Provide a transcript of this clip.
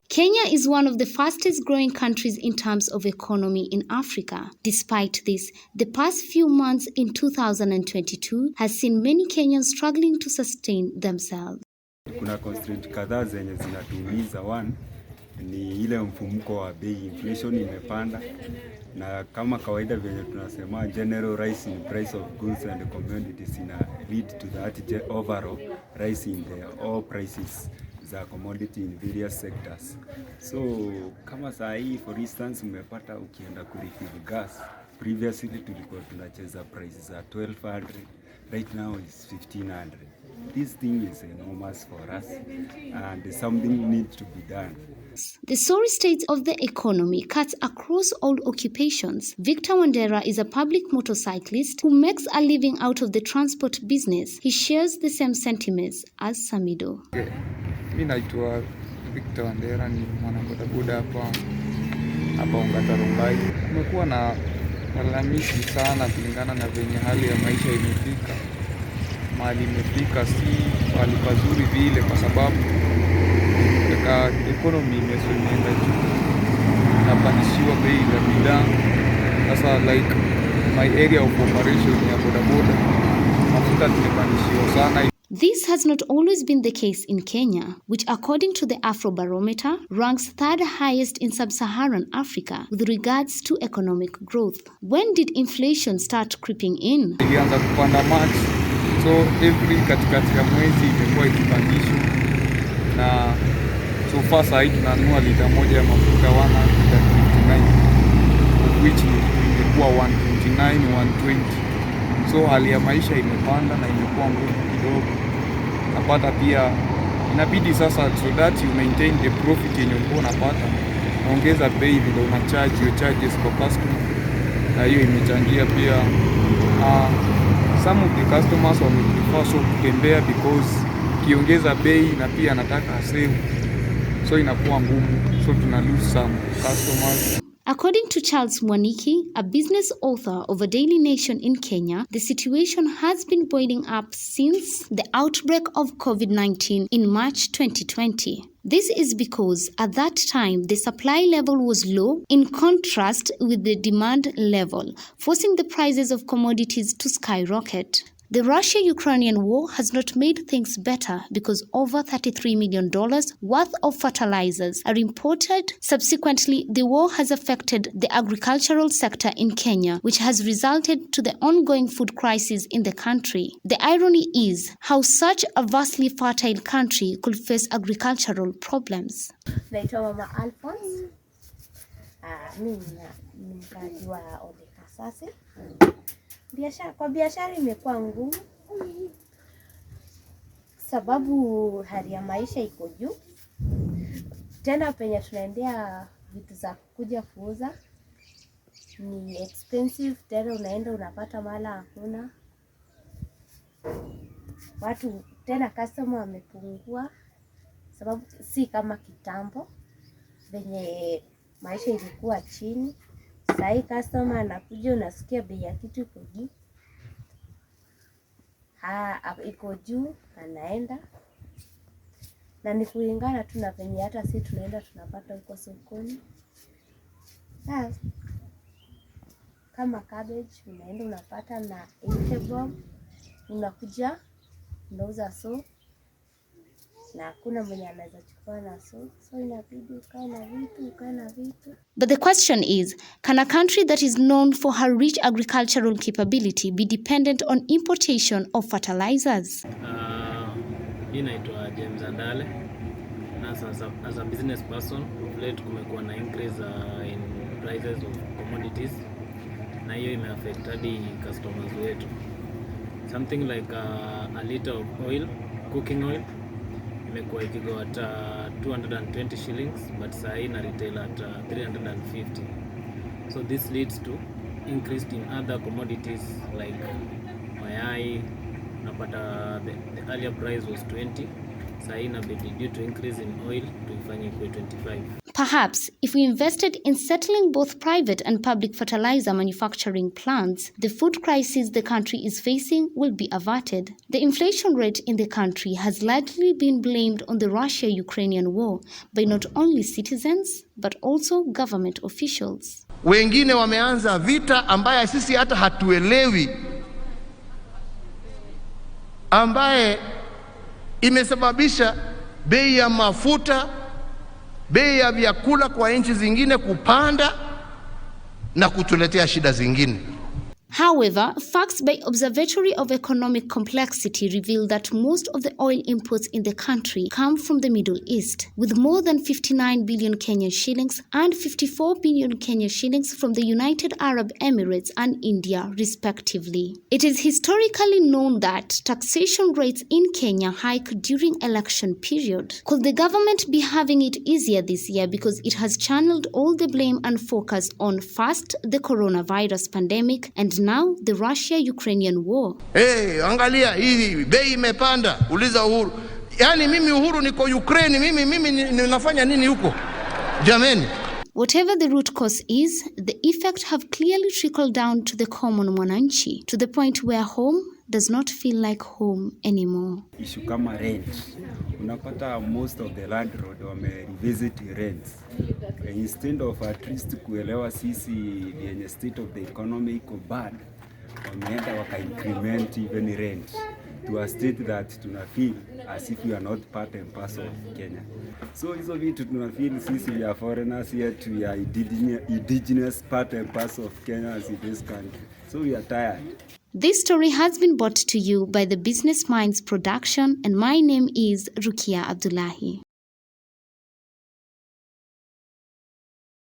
Kenya is one of the fastest growing countries in terms of economy in Africa. Despite this, the past few months in 2022 has seen many Kenyans struggling to sustain themselves. Kuna constraint kadhaa zenye zinatuumiza. One ni ile mfumuko wa bei, inflation imepanda, na kama kawaida venye tunasema general rise in price of goods and commodities ina lead to that overall rise in the all prices za commodity in various sectors. So kama saa hii for instance umepata ukienda kurefill gas, previously tulikuwa tunacheza price za 1200, right now is 1500. This thing is enormous for us and something needs to be done. The sorry state of the economy cuts across all occupations. Victor Wandera is a public motorcyclist who makes a living out of the transport business. He shares the same sentiments as Samido. Mimi naitwa Victor Wandera, ni mwanabodaboda hapa Ongata. Kumekuwa na malalamishi sana kulingana na venye hali ya maisha imefika. Mahali imefika si hali pazuri vile, kwa sababu economy imeenda juu, napandishiwa bei za bidhaa. Sasa like my area of operation ya bodaboda, mafuta tumepandishiwa sana. This has not always been the case in Kenya, which according to the Afrobarometer ranks third highest in sub-Saharan Africa with regards to economic growth. When did inflation start creeping in? Ilianza kupanda March, so every katikati ya mwezi imekuwa ikipandishwa, na so far sasa tunanunua lita moja ya mafuta 159, which ilikuwa 129, 120. So hali ya maisha imepanda na imekuwa ngumu kidogo. Napata pia inabidi sasa, so that you maintain the profit yenye ulikuwa unapata, ongeza bei vile una charge your charges for customer, na hiyo imechangia pia. Some of the customers wameprefer so kutembea because kiongeza bei na pia anataka save, so inakuwa ngumu, so tuna lose some customers. According to Charles Mwaniki, a business author of a daily nation in Kenya, the situation has been boiling up since the outbreak of COVID-19 in March 2020. This is because at that time, the supply level was low in contrast with the demand level, forcing the prices of commodities to skyrocket. The Russia-Ukrainian war has not made things better because over $33 million worth of fertilizers are imported. Subsequently, the war has affected the agricultural sector in Kenya, which has resulted to the ongoing food crisis in the country. The irony is how such a vastly fertile country could face agricultural problems. Naitwa Mama Alphonse. Mimi ni mkazi wa Odekasasi. Kwa biashara imekuwa ngumu sababu hali ya maisha iko juu. Tena penye tunaendea vitu za kuja kuuza ni expensive, tena unaenda unapata mala hakuna. Watu tena customer wamepungua sababu si kama kitambo venye maisha ilikuwa chini. Sai customer anakuja unasikia bei ya kitu iko juu. Iko juu anaenda. Na ni kulingana tu na venye hata si tunaenda tunapata huko sokoni. Kama cabbage unaenda unapata na 80 bob. Unakuja unauza so. Na hakuna mwenye anaweza chukua na so inabidi ukae na vitu. But the question is, can a country that is known for her rich agricultural capability be dependent on importation of fertilizers? Mimi naitwa James Andale. As a business person, of late kumekuwa na increase in prices of commodities, na hiyo imeaffect hadi customers wetu. Something like a liter of oil, cooking oil, imekuwa ikigo at 220 shillings, but saa hii na retail at 350. So this leads to increase in other commodities like mayai. Napata the earlier price was 20, saa hii inabidi due to increase in oil tuifanye kwa 25. Perhaps if we invested in settling both private and public fertilizer manufacturing plants, the food crisis the country is facing will be averted. The inflation rate in the country has largely been blamed on the Russia-Ukrainian war by not only citizens but also government officials. Wengine wameanza vita ambaye sisi hata hatuelewi, ambaye imesababisha bei ya mafuta, bei ya vyakula kwa nchi zingine kupanda na kutuletea shida zingine. However, facts by Observatory of Economic Complexity reveal that most of the oil imports in the country come from the Middle East, with more than 59 billion Kenyan shillings and 54 billion Kenyan shillings from the United Arab Emirates and India, respectively. It is historically known that taxation rates in Kenya hike during election period. Could the government be having it easier this year because it has channeled all the blame and focus on first the coronavirus pandemic and now the Russia-Ukrainian war? Angalia hii bei imepanda, uliza Uhuru. Yaani mimi Uhuru niko Ukraine, mimi ninafanya nini huko? Jameni. Whatever the root cause is, the effect have clearly trickled down to the common mwananchi, to the point where home does not feel like home anymore. Issue kama rent, unapata most of the landlord revisit rents. Instead of at least kuelewa sisi yenye state of the economy iko bad, wameenda waka increment even rent to a state that tuna feel as if we are not part and parcel of Kenya. So hizo vitu tuna feel sisi we are foreigners, yet we are indigenous part and parcel of Kenya as in this country. So we are tired. This story has been brought to you by the Business Minds production, and my name is Rukia Abdullahi.